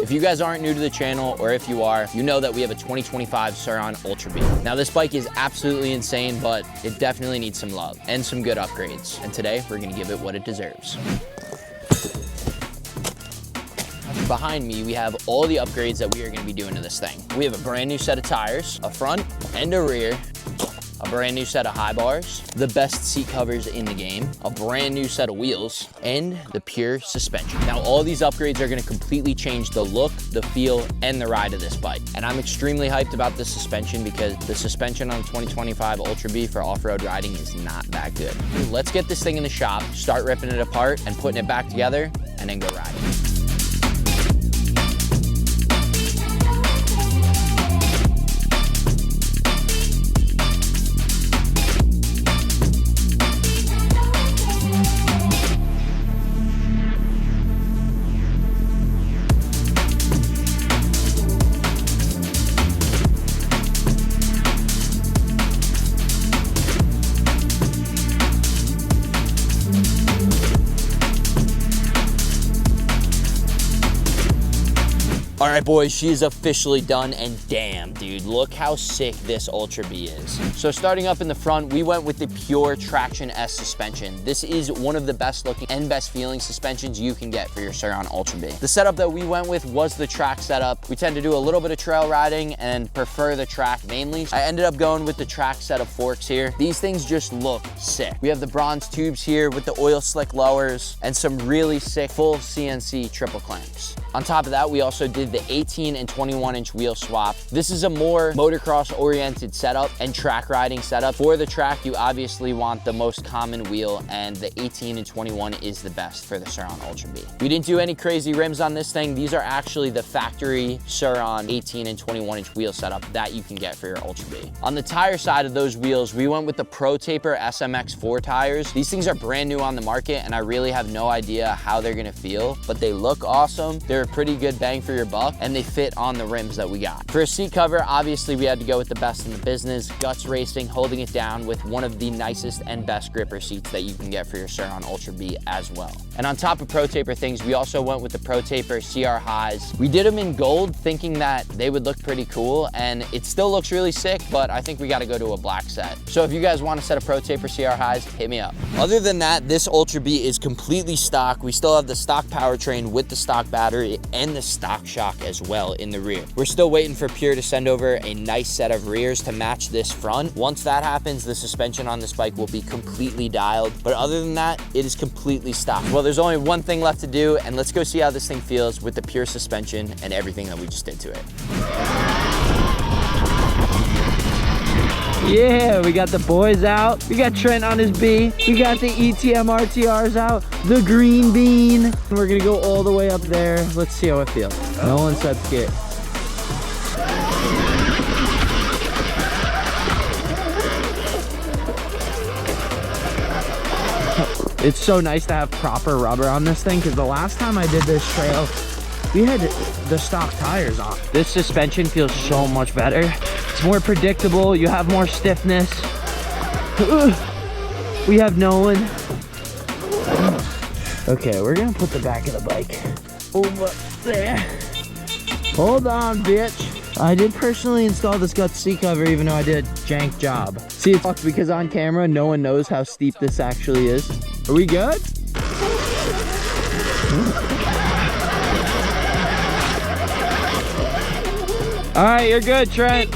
If you guys aren't new to the channel, or if you are, you know that we have a 2025 Sur-Ron Ultra B. Now this bike is absolutely insane, but it definitely needs some love and some good upgrades. And today we're gonna give it what it deserves. Behind me, we have all the upgrades that we are gonna be doing to this thing. We have a brand new set of tires, a front and a rear, a brand new set of high bars, the best seat covers in the game, a brand new set of wheels, and the pure suspension. Now, all these upgrades are gonna completely change the look, the feel, and the ride of this bike. And I'm extremely hyped about this suspension because the suspension on the 2025 Ultra B for off-road riding is not that good. Let's get this thing in the shop, start ripping it apart and putting it back together, and then go riding. All right, boys, she's officially done, and damn, dude, look how sick this Ultra B is. So starting up in the front, we went with the pure Traction S suspension. This is one of the best looking and best feeling suspensions you can get for your Sur-Ron Ultra B. The setup that we went with was the track setup. We tend to do a little bit of trail riding and prefer the track mainly. I ended up going with the track set of forks here. These things just look sick. We have the bronze tubes here with the oil slick lowers and some really sick full CNC triple clamps. On top of that, we also did the 18 and 21 inch wheel swap. This is a more motocross oriented setup and track riding setup. For the track, you obviously want the most common wheel, and the 18 and 21 is the best for the Sur-Ron Ultra B. We didn't do any crazy rims on this thing. These are actually the factory Sur-Ron 18 and 21 inch wheel setup that you can get for your Ultra B. On the tire side of those wheels, we went with the Pro Taper SMX4 tires. These things are brand new on the market, and I really have no idea how they're gonna feel, but they look awesome. They're a pretty good bang for your buck, and they fit on the rims that we got. For a seat cover, obviously we had to go with the best in the business, Guts Racing, holding it down with one of the nicest and best gripper seats that you can get for your Sur-Ron Ultra B as well. And on top of Pro Taper things, we also went with the Pro Taper CR highs. We did them in gold thinking that they would look pretty cool, and it still looks really sick, but I think we gotta go to a black set. So if you guys want a set of Pro Taper CR highs, hit me up. Other than that, this Ultra B is completely stock. We still have the stock powertrain with the stock battery and the stock shock as well in the rear. We're still waiting for Pure to send over a nice set of rears to match this front. Once that happens, the suspension on this bike will be completely dialed. But other than that, it is completely stock. Well, there's only one thing left to do, and let's go see how this thing feels with the Pure suspension and everything that we just did to it. Yeah, we got the boys out. We got Trent on his B. We got the ETM RTRs out. The green bean. We're gonna go all the way up there. Let's see how it feels. No one said skit. It's so nice to have proper rubber on this thing, because the last time I did this trail, we had the stock tires on. This suspension feels so much better. It's more predictable. You have more stiffness. We have Nolan. Okay, we're gonna put the back of the bike over there. Hold on, bitch. I did personally install this Guts seat cover, even though I did a jank job. See, it's fucked because on camera, no one knows how steep this actually is. Are we good? All right, you're good, Trent.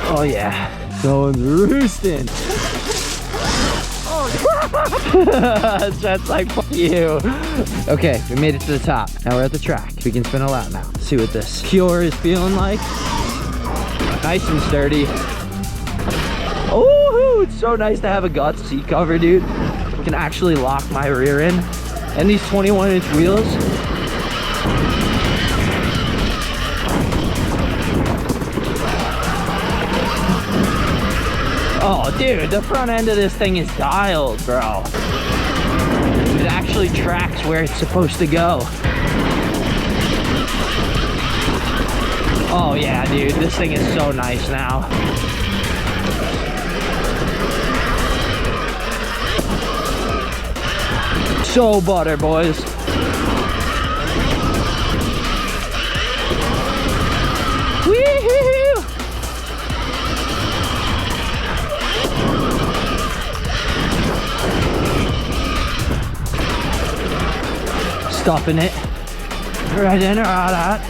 Oh yeah, going roosting. Oh, Trent's like, fuck you. Okay, we made it to the top. Now we're at the track. We can spin a lap now. See what this Pure is feeling like. Nice and sturdy. Oh, it's so nice to have a Guts seat cover, dude. I can actually lock my rear in. And these 21-inch wheels. Oh, dude, the front end of this thing is dialed, bro. It actually tracks where it's supposed to go. Oh, yeah, dude, this thing is so nice now. So butter, boys. Stuffing it right in or out of that.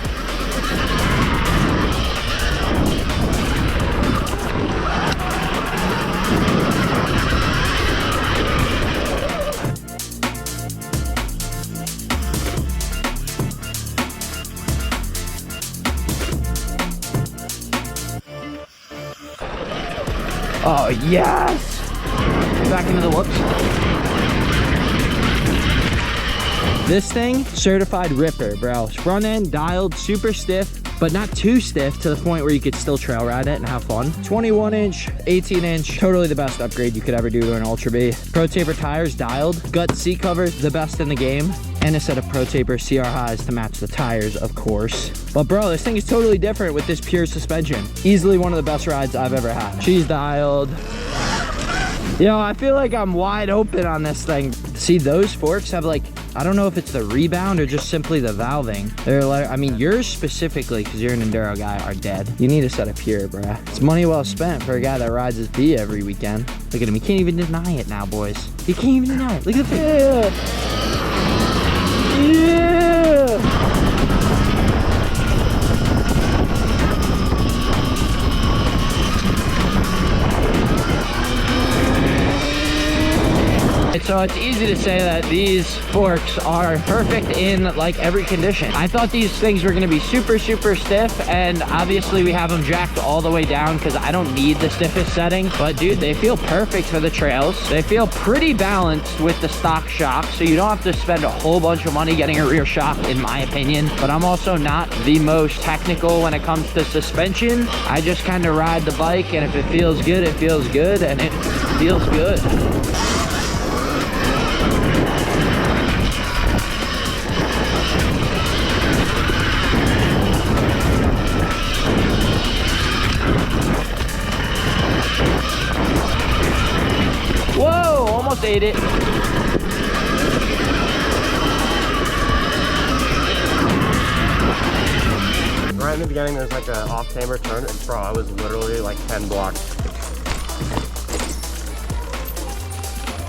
Oh, yes! Back into the whoops. This thing, certified ripper, bro. Front end dialed, super stiff, but not too stiff to the point where you could still trail ride it and have fun. 21 inch, 18 inch, totally the best upgrade you could ever do to an Ultra B. Pro Taper tires dialed, gut seat cover, the best in the game. And a set of Pro Taper CR highs to match the tires, of course. But bro, this thing is totally different with this pure suspension. Easily one of the best rides I've ever had. She's dialed. Yo, I feel like I'm wide open on this thing. See, those forks have like, I don't know if it's the rebound or just simply the valving. They're like, I mean, yours specifically, because you're an enduro guy, are dead. You need a set of pure, bruh. It's money well spent for a guy that rides his B every weekend. Look at him, he can't even deny it now, boys. He can't even deny it. Look at the thing. Yeah! So it's easy to say that these forks are perfect in like every condition. I thought these things were gonna be super, super stiff, and obviously we have them jacked all the way down because I don't need the stiffest setting. But dude, they feel perfect for the trails. They feel pretty balanced with the stock shock, so you don't have to spend a whole bunch of money getting a rear shock, in my opinion. But I'm also not the most technical when it comes to suspension. I just kind of ride the bike, and if it feels good, it feels good, and it feels good. Whoa, almost ate it. Right in the beginning, there's like an off-camber turn, and bro, I was literally like 10 blocks.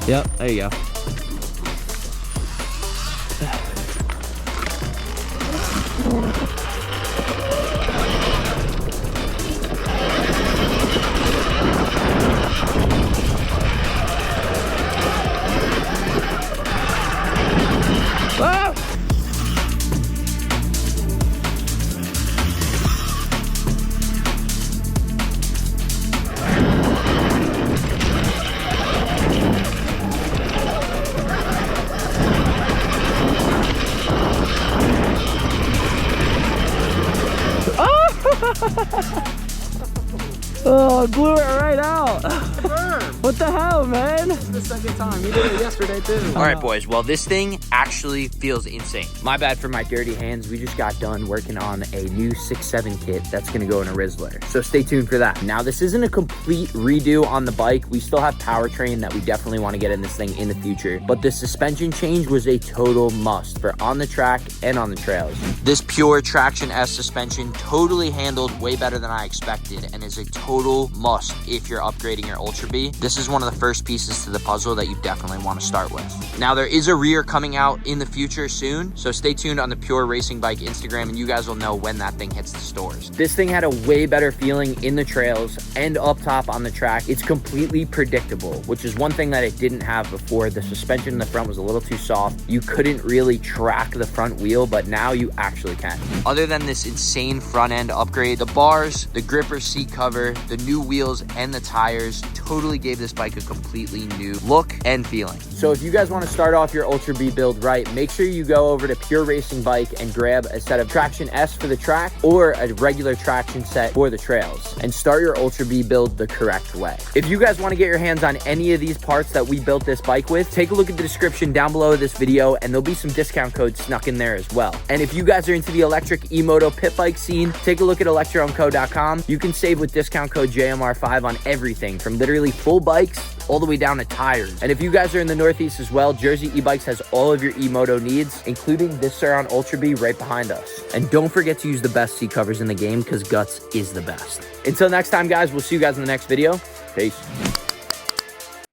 Yep, there you go. Oh, blew it right out. What the hell, man? This is the second time. You did it yesterday too. All right, boys. Well, this thing actually feels insane. My bad for my dirty hands. We just got done working on a new 6.7 kit that's going to go in a Rizzler. So stay tuned for that. Now, this isn't a complete redo on the bike. We still have powertrain that we definitely want to get in this thing in the future. But the suspension change was a total must for on the track and on the trails. This pure Traction S suspension totally handled way better than I expected and is a total must if you're upgrading your Ultra B. This is one of the first pieces to the puzzle that you definitely want to start with. Now, there is a rear coming out in the future soon, so stay tuned on the Pure Racing Bike Instagram and you guys will know when that thing hits the stores. This thing had a way better feeling in the trails and up top on the track. It's completely predictable, which is one thing that it didn't have before. The suspension in the front was a little too soft. You couldn't really track the front wheel, but now you actually can. Other than this insane front end upgrade, the bars, the gripper seat cover, the new wheels, and the tires totally gave this bike a completely new look and feeling. So if you guys want to start off your Ultra B build right, make sure you go over to Pure Racing Bike and grab a set of Traction S for the track or a regular traction set for the trails and start your Ultra B build the correct way. If you guys want to get your hands on any of these parts that we built this bike with, take a look at the description down below of this video and there'll be some discount codes snuck in there as well. And if you guys are into the electric e-moto pit bike scene, take a look at electrounco.com. You can save with discount code JMR5 on everything from literally full bikes all the way down to tires. And if you guys are in the Northeast as well, Jersey E-Bikes has all of your e-moto needs, including this Surron Ultra B right behind us. And don't forget to use the best seat covers in the game because guts is the best. Until next time, guys, we'll see you guys in the next video. Peace.